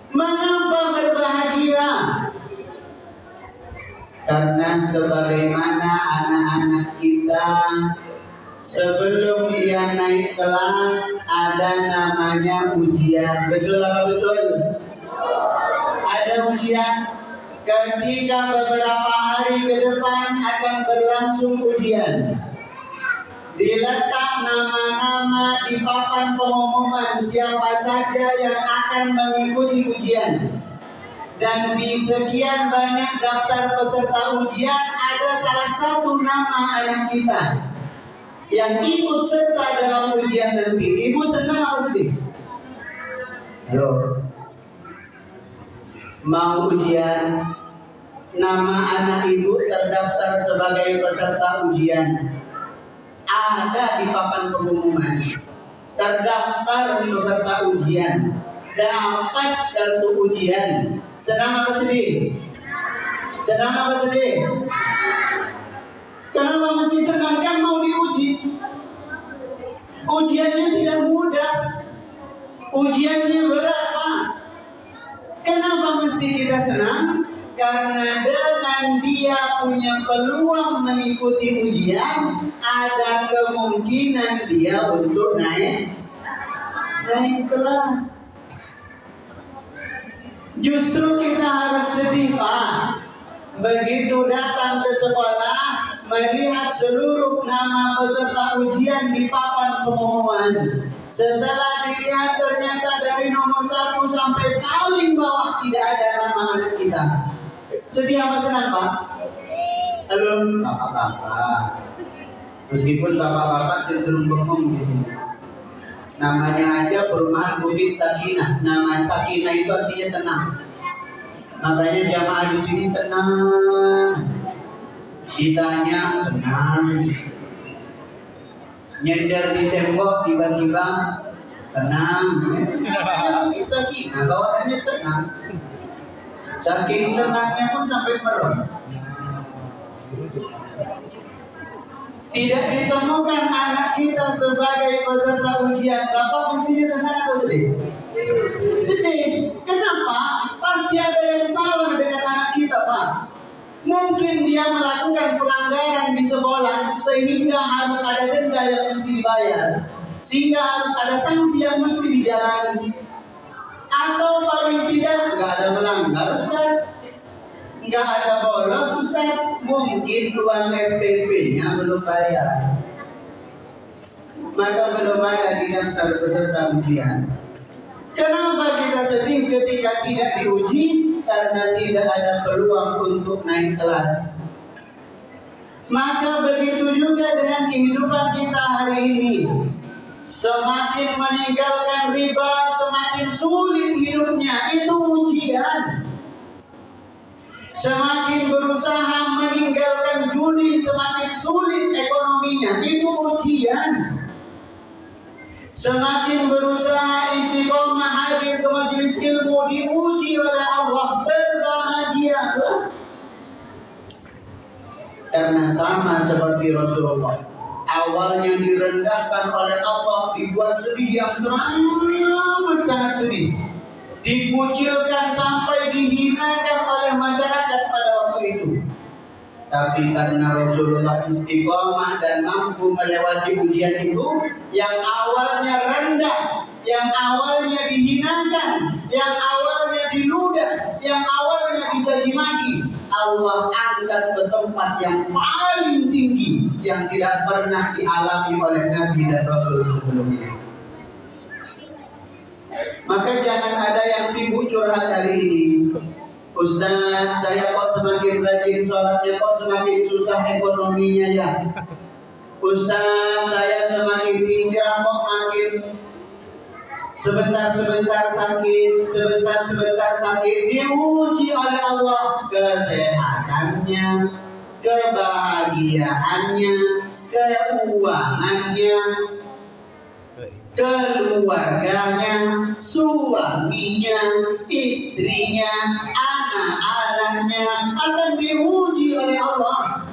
Mengapa berbahagia? Karena sebagaimana anak-anak kita sebelum dia naik kelas ada namanya ujian. Betul apa betul? Ada ujian. Ketika beberapa hari ke depan akan berlangsung ujian, diletak nama-nama di papan pengumuman siapa saja yang akan mengikuti ujian. Dan di sekian banyak daftar peserta ujian ada salah satu nama anak kita yang ikut serta dalam ujian nanti. Ibu senang apa sedih? Halo. Mau ujian, nama anak ibu terdaftar sebagai peserta ujian. Ada di papan pengumuman. Terdaftar peserta ujian. Dapat kartu ujian. Senang apa sedih? Senang apa sedih? Kenapa mesti senang? Kan mau diuji. Ujiannya tidak mudah. Ujiannya berat, Pak. Kenapa mesti kita senang? Karena dengan dia punya peluang mengikuti ujian, ada kemungkinan dia untuk naik kelas. Justru kita harus sedih, Pak. Begitu datang ke sekolah, melihat seluruh nama peserta ujian di papan pengumuman. Setelah dilihat ternyata dari nomor 1 sampai paling bawah tidak ada nama anak kita. Sedih apa senang, Pak? Halo, bapak-bapak. Meskipun bapak-bapak cenderung bengong di sini. Namanya aja perumahan Bukit Sakinah. Nama Sakinah itu artinya tenang. Makanya jamaah di sini tenang. Ditanya tenang. Nyender di tembok tiba-tiba tenang. Bukit Sakinah bawaannya tenang. Saking tenangnya pun sampai merem. Tidak ditemukan anak kita sebagai peserta ujian. Bapak mestinya senang atau sedih? Sedih. Kenapa? Pasti ada yang salah dengan anak kita, Pak. Mungkin dia melakukan pelanggaran di sekolah sehingga harus ada denda yang mesti dibayar, sehingga harus ada sanksi yang mesti dijalani. Atau paling tidak nggak ada melanggar, Ustaz. Nggak ada bolos, Ustaz. Mungkin uang SPP-nya belum bayar, maka belum ada di daftar peserta ujian. Kenapa kita sedih ketika tidak diuji? Karena tidak ada peluang untuk naik kelas. Maka begitu juga dengan kehidupan kita hari ini. Semakin meninggalkan riba, semakin sulit hidupnya. Itu ujian. Semakin berusaha meninggalkan judi, semakin sulit ekonominya. Itu ujian. Semakin berusaha istiqomah hadir ke majelis ilmu, diuji oleh Allah. Berbahagialah. Karena sama seperti Rasulullah, awalnya direndahkan oleh Allah, dibuat sedih yang teramat sangat sedih, dikucilkan sampai dihinakan oleh masyarakat pada waktu itu. Tapi karena Rasulullah istiqomah dan mampu melewati ujian itu, yang awalnya rendah, yang awalnya dihinakan, yang awalnya diludah, yang awalnya dicaci maki, Allah angkat ke tempat yang paling tinggi yang tidak pernah dialami oleh Nabi dan Rasul sebelumnya. Maka jangan ada yang sibuk curhat hari ini. Ustaz, saya kok semakin rajin sholatnya, kok semakin susah ekonominya ya. Ustaz, saya semakin hijrah kok makin sebentar-sebentar sakit, sebentar-sebentar sakit. Diuji oleh Allah kesehatannya, kebahagiaannya, keuangannya, keluarganya, suaminya, istrinya, anak-anaknya akan diuji oleh Allah.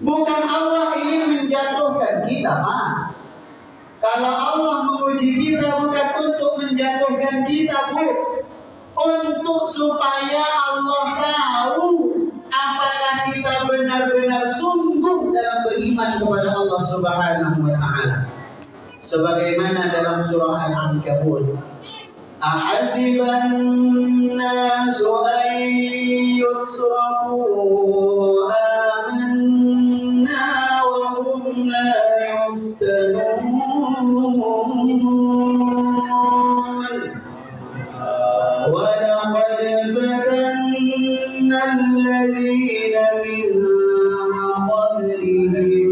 Bukan Allah ingin menjatuhkan kita, Pak. Kalau Allah menguji kita bukan untuk menjatuhkan kita, Bu. Untuk supaya Allah tahu apakah kita benar-benar sungguh dalam beriman kepada Allah Subhanahu wa Ta'ala. Sebagaimana dalam surah Al-Ankabut, ahasiban nasu an yutraku amanna wa hum la yuftanun. ولقد فتنا الذين من قبلهم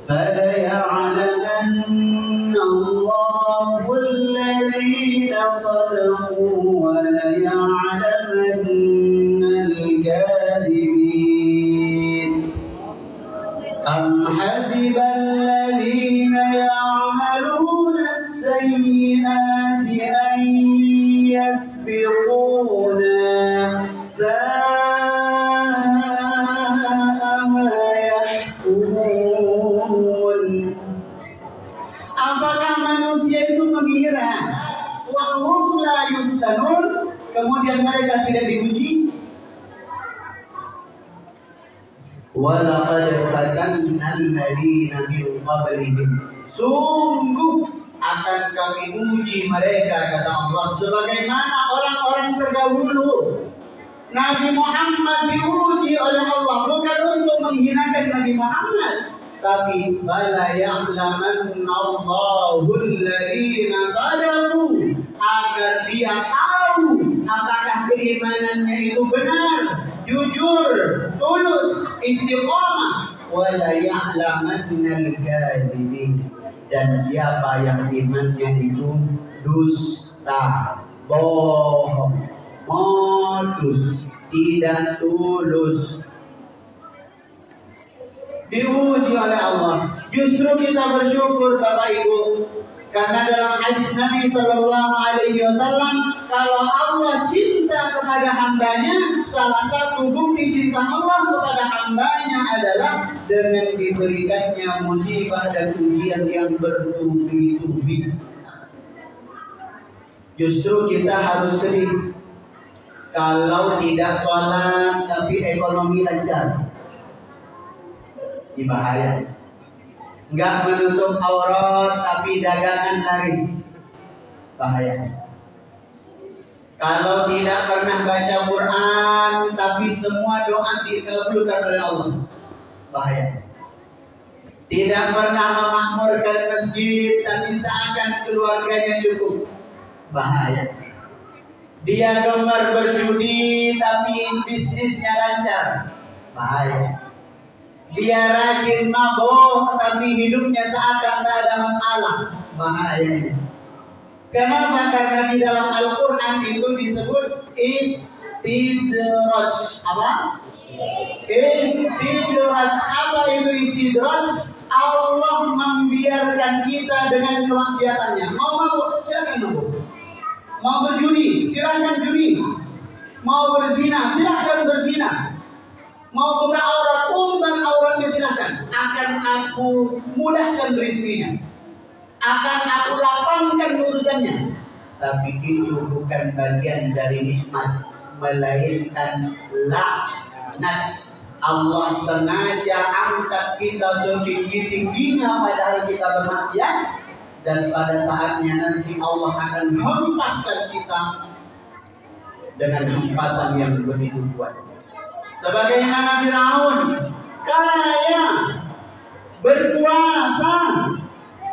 فليعلمن الله الذين صدقوا وليعلمن الكاذبين. أم حسب الذين يعملون السيئات أن يسبقونا ساء ما يحكمون. Apakah manusia itu mengira wahum la yuftanun, kemudian mereka tidak diuji? Walaqad fatanna alladziina min qablihim, sungguh akan kami uji mereka, kata Allah, sebagaimana orang-orang terdahulu. Nabi Muhammad diuji oleh Allah bukan untuk menghinakan Nabi Muhammad, tapi fala ya'lamanna Allahu alladziina shadaqu, agar dia tahu apakah keimanannya itu benar, jujur, tulus, istiqomah. Wala ya'lamanna al-kadzibin, dan siapa yang imannya itu dusta, bohong, modus, tidak tulus, diuji oleh Allah. Justru kita bersyukur Bapak Ibu, karena dalam hadis Nabi Shallallahu Alaihi Wasallam, kalau Allah cinta kepada hambanya, salah satu bukti cinta Allah kepada hambanya adalah dengan diberikannya musibah dan ujian yang bertubi-tubi. Justru kita harus sedih kalau tidak sholat tapi ekonomi lancar. Ini bahaya. Enggak menutup aurat tapi dagangan laris. Bahaya. Kalau tidak pernah baca Quran tapi semua doa dikabulkan oleh Allah. Bahaya. Tidak pernah memakmurkan masjid tapi seakan keluarganya cukup. Bahaya. Dia gemar berjudi tapi bisnisnya lancar. Bahaya. Dia rajin mabuk tapi hidupnya seakan tak ada masalah. Bahaya. Kenapa? Karena di dalam Al-Quran itu disebut istidraj. Apa? Istidraj. Apa itu istidraj? Allah membiarkan kita dengan kemaksiatannya. Mau mabuk, silakan mabuk. Mau berjudi, silakan judi. Mau berzina, silakan berzina. Mau buka aurat, umpan auratnya silakan. Akan aku mudahkan rezekinya. Akan aku lapangkan urusannya. Tapi itu bukan bagian dari nikmat, melainkan laknat. Allah sengaja angkat kita setinggi-tingginya padahal kita bermaksiat, dan pada saatnya nanti Allah akan hempaskan kita dengan hempasan yang begitu kuat. Sebagaimana Firaun kaya, berkuasa,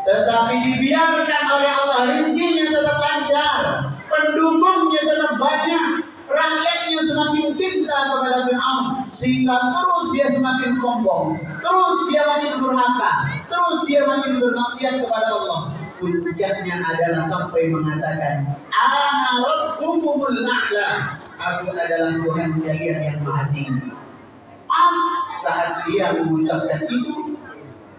tetapi dibiarkan oleh Allah rezekinya tetap lancar, pendukungnya tetap banyak, rakyatnya semakin cinta kepada Firaun, sehingga terus dia semakin sombong, terus dia makin durhaka, terus dia makin bermaksiat kepada Allah. Puncaknya adalah sampai mengatakan, Ana rabbukumul a'la, aku adalah Tuhan kalian yang maha tinggi. Pas saat dia mengucapkan itu,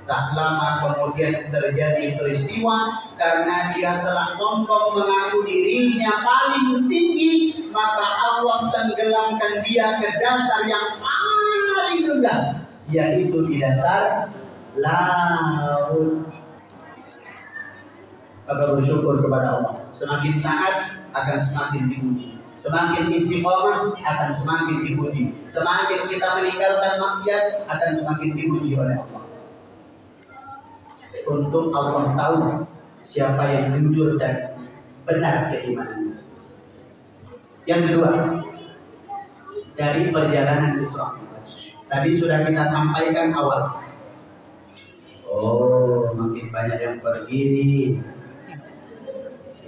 tak lama kemudian terjadi peristiwa. Karena dia telah sombong mengaku dirinya paling tinggi, maka Allah tenggelamkan dia ke dasar yang paling rendah, yaitu di dasar laut. Maka bersyukur kepada Allah. Semakin taat akan semakin dipuji, semakin istiqomah akan semakin dipuji, semakin kita meninggalkan maksiat akan semakin dipuji oleh Allah. Untuk Allah tahu siapa yang jujur dan benar keimanannya. Yang kedua, dari perjalanan Isra. Tadi sudah kita sampaikan awal. Oh, makin banyak yang pergi nih.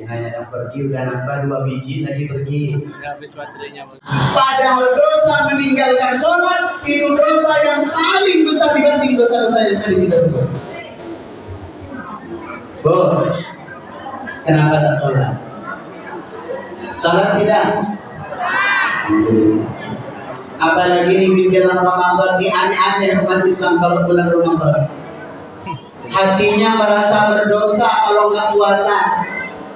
Hanya yang pergi udah nambah 2 biji lagi pergi. Habis baterainya. Padahal dosa meninggalkan sholat itu dosa yang paling besar dibanding dosa-dosa yang tadi kita sebut. Bu, kenapa tak sholat? Sholat tidak? Apalagi di menjelang Ramadan, ini aneh-aneh umat Islam kalau bulan Ramadan. Hatinya merasa berdosa kalau nggak puasa,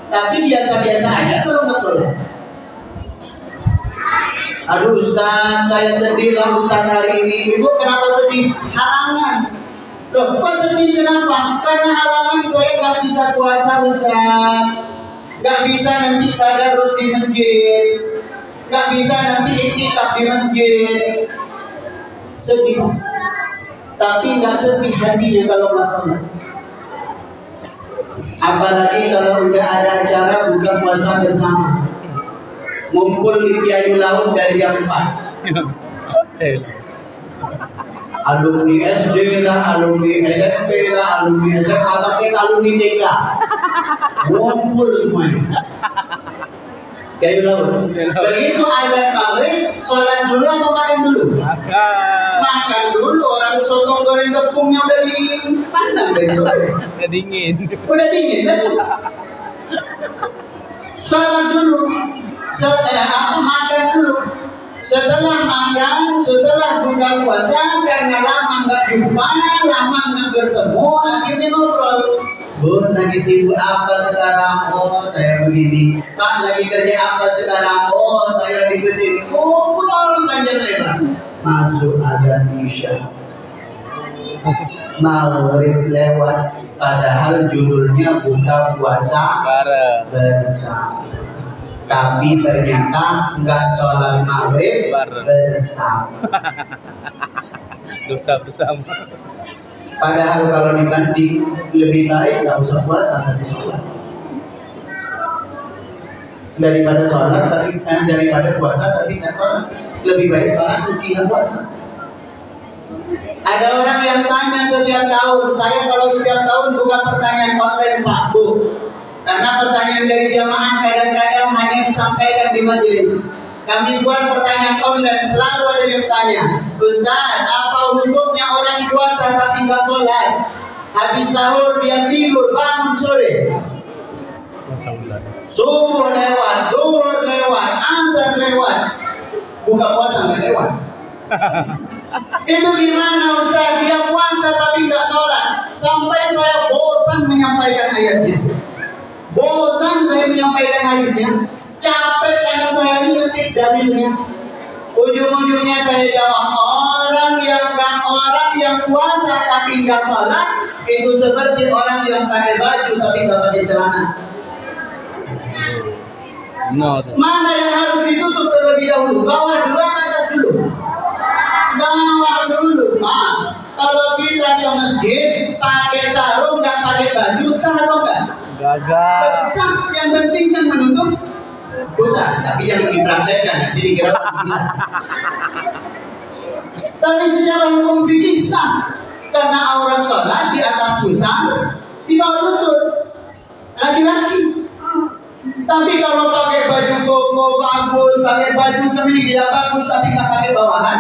tapi biasa-biasa aja kalau nggak sholat. Aduh Ustaz, saya sedih lah Ustaz hari ini. Ibu kenapa sedih? Halangan. Loh, kok sedih kenapa? Karena halangan saya nggak bisa puasa Ustaz. Nggak bisa nanti tadarus di masjid. Nggak bisa nanti iktikaf di masjid. Sedih. Tapi nggak sedih hatinya kalau nggak sholat. Apalagi kalau udah ada acara buka puasa bersama, ngumpul di Piayu Laut dari jam 4. Alumni SD lah, alumni SMP lah, alumni SMA sampai alumni TK, ngumpul semuanya. Kayu laut. Begitu azan maghrib, sholat dulu atau makan dulu? Makan. Makan dulu. Orang sotong goreng tepungnya udah dipandang dari sore. Udah dingin. Udah dingin kan? Sholat dulu. Aku makan dulu. Setelah makan, setelah buka puasa, karena lama nggak jumpa, lama nggak bertemu, akhirnya ngobrol. Bun, lagi sibuk apa sekarang? Oh, saya begini. Pak, lagi kerja apa sekarang? Oh, saya di begini. Ngobrol panjang lebar. Masuk azan isya. Maghrib lewat, padahal judulnya buka puasa bersama. Tapi ternyata nggak sholat maghrib bersama. Dosa bersama. Padahal kalau dibanding lebih baik nggak usah puasa tapi sholat daripada puasa tapi nggak sholat. Lebih baik sholat meski nggak puasa. Ada orang yang tanya setiap tahun, saya kalau setiap tahun buka pertanyaan online Pak Bu, karena pertanyaan dari jamaah kadang-kadang hanya disampaikan di majelis. Kami buat pertanyaan online, selalu ada yang tanya, Ustaz, apa hukumnya orang puasa tapi nggak sholat? Habis sahur dia tidur, bangun sore. Subuh lewat, zuhur lewat, asar lewat, buka puasa nggak lewat. Itu gimana Ustaz? Dia puasa tapi nggak sholat. Sampai saya bosan menyampaikan ayatnya. Bosan saya menyampaikan hadisnya, capek karena saya ini ngetik dalilnya. Ujung-ujungnya saya jawab, orang yang puasa tapi nggak sholat itu seperti orang yang pakai baju tapi nggak pakai celana. Mana yang harus ditutup terlebih dahulu? Bawah dulu atau atas dulu? Bawah dulu, Pak. Kalau kita ke masjid pakai sarung nggak pakai baju, sah atau enggak? Gagal. Sah, yang penting kan menutup pusat, tapi yang dipraktekkan jadi kira tapi secara hukum fikih sah, karena aurat sholat di atas pusat, di bawah lutut laki-laki. Tapi kalau pakai baju koko bagus, pakai baju kemeja bagus, tapi nggak pakai bawahan,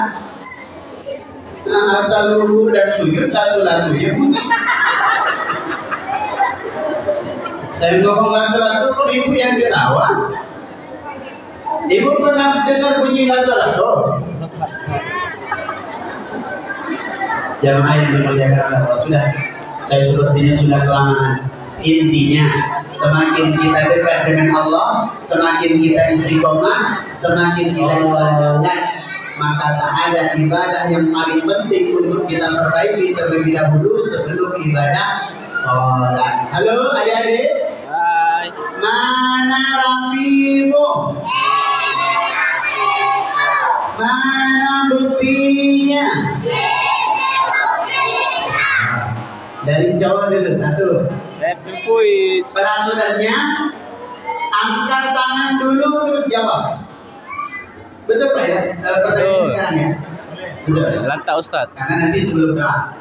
nah, asal ruku dan sujud latu-latunya mungkin. Saya ngomong lato-lato, ibu yang ketawa. Ibu pernah dengar bunyi lato-lato? Jamaah yang dimuliakan Allah, sudah. Saya sepertinya sudah kelamaan. Intinya, semakin kita dekat dengan Allah, semakin kita istiqomah, semakin kita ibadah, maka tak ada ibadah yang paling penting untuk kita perbaiki terlebih dahulu sebelum ibadah sholat. Halo adik-adik. Hai. Mana rapimu? Mana buktinya? Dari Jawa dulu satu. Kuis. Peraturannya, angkat tangan dulu terus jawab. Betul Pak ya? Pertanyaan sekarang ya? Betul. Lantak Ustaz. Karena nanti sebelum doa.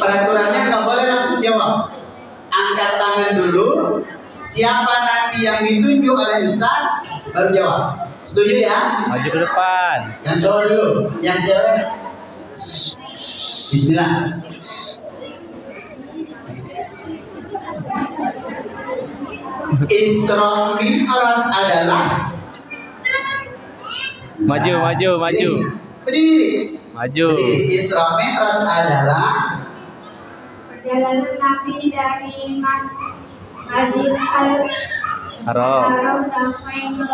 Peraturannya nggak boleh langsung jawab. Angkat tangan dulu. Siapa nanti yang ditunjuk oleh Ustaz baru jawab. Setuju ya? Maju ke depan. Yang cowok dulu. Yang cewek. Bismillah. Isra Mi'raj adalah Maju. Berdiri. Maju. Isra Mi'raj adalah Perjalanan Nabi dari Masjidil Haram. sampai ke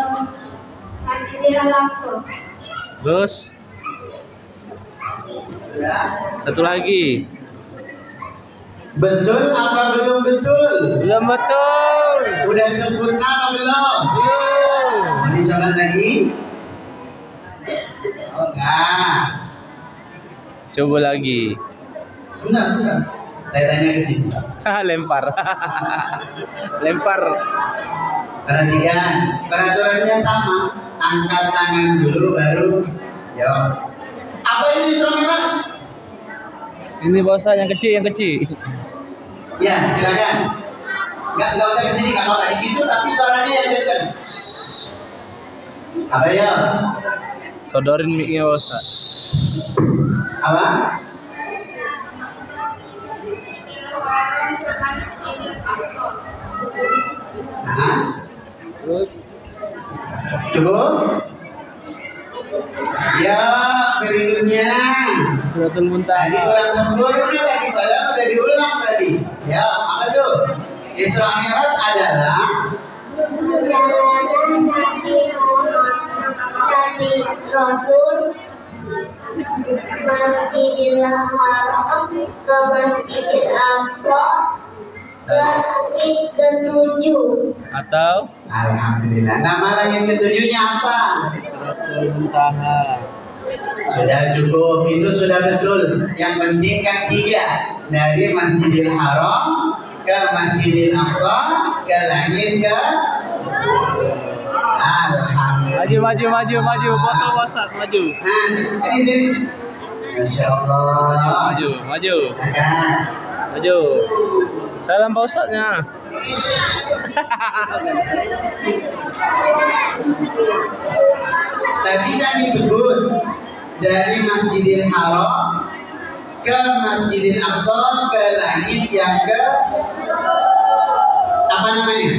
Masjidil Aqsa. Terus satu lagi. betul apa belum betul? Belum betul. Udah sempurna apa belum? Belum. Mau dicoba lagi? Oh enggak. Coba lagi. Sebentar. Saya tanya ke sini. Lempar. Lempar. Perhatikan, peraturannya sama. Angkat tangan dulu baru jawab. Apa itu Isra Mi'raj? Ini bahasa yang kecil. Ya, silakan. Nggak usah kesini, nggak apa-apa di situ, tapi suaranya yang kencang. Apa ya? Sodorin mic-nya Ustaz. Apa? Nah, Terus cukup? Ya, berikutnya. Suratul Tadi Muntaha. kurang sempurna tadi, padahal udah diulang tadi. Ya, apa tuh? Isra Mi'raj adalah perjalanan Nabi Rasul Masjidil Haram ke Masjidil Aqsa ke langit ketujuh. Atau Alhamdulillah. Nama langit ketujuhnya apa? Suratul Muntaha. Sudah cukup, itu sudah betul. Yang penting kan 3. Dari Masjidil Haram ke Masjidil Aqsa ke langit ke Alhamdulillah. Maju, foto Ustaz, maju. Nah, sini. Masya Allah. Maju. Nah, Maju. Salam Pak Ustaznya. tadi kan disebut dari Masjidil Haram ke Masjidil Aqsa ke langit yang ke apa namanya?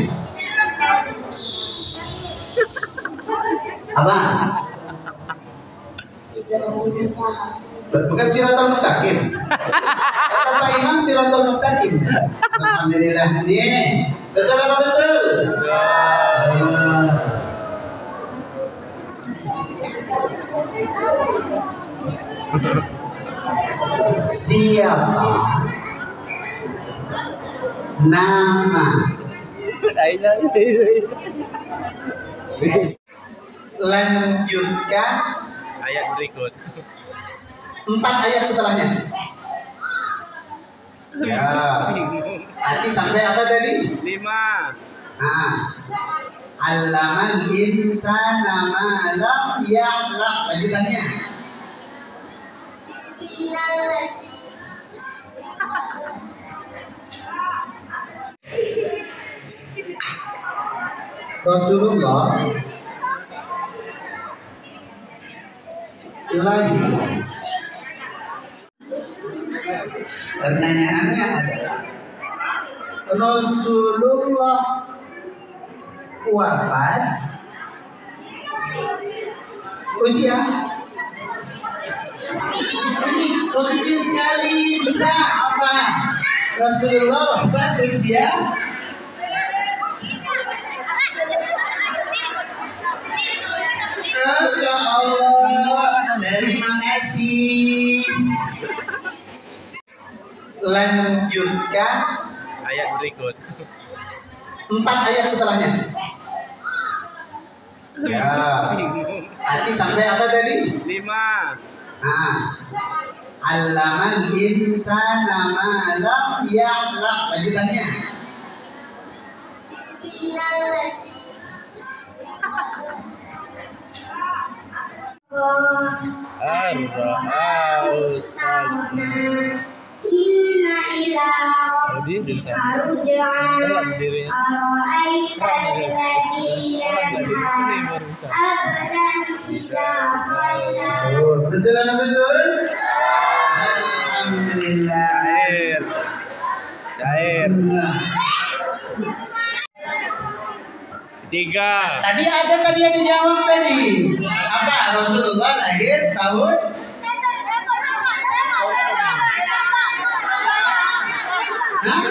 Apa? Bukan Siratal Mustaqim. Kata Pak Imam Siratal Mustaqim. Alhamdulillah nih. Betul apa betul? Siapa nama lanjutkan Ayat berikut. 4 ayat setelahnya. Ya. Nanti sampai apa tadi? 5. Nah. Allamal insana ma lam ya'lam. Lanjutannya. Rasulullah lagi. Pertanyaannya adalah Rasulullah wafat usia kecil sekali, bisa apa? Rasulullah wafat usia ya Allah, terima kasih. Lanjutkan Ayat berikut. 4 ayat setelahnya. Ya. Nanti sampai apa tadi? 5. Nah. Allamal insana ma lam ya'lam. Lanjutannya. Inna ila rabbika ruj'an ara'aita alladhi yanha abdan idza shalla. Betul atau betul? Alhamdulillah. Cair. 3. Tadi yang dijawab tadi. Apa? Rasulullah lahir tahun Hah?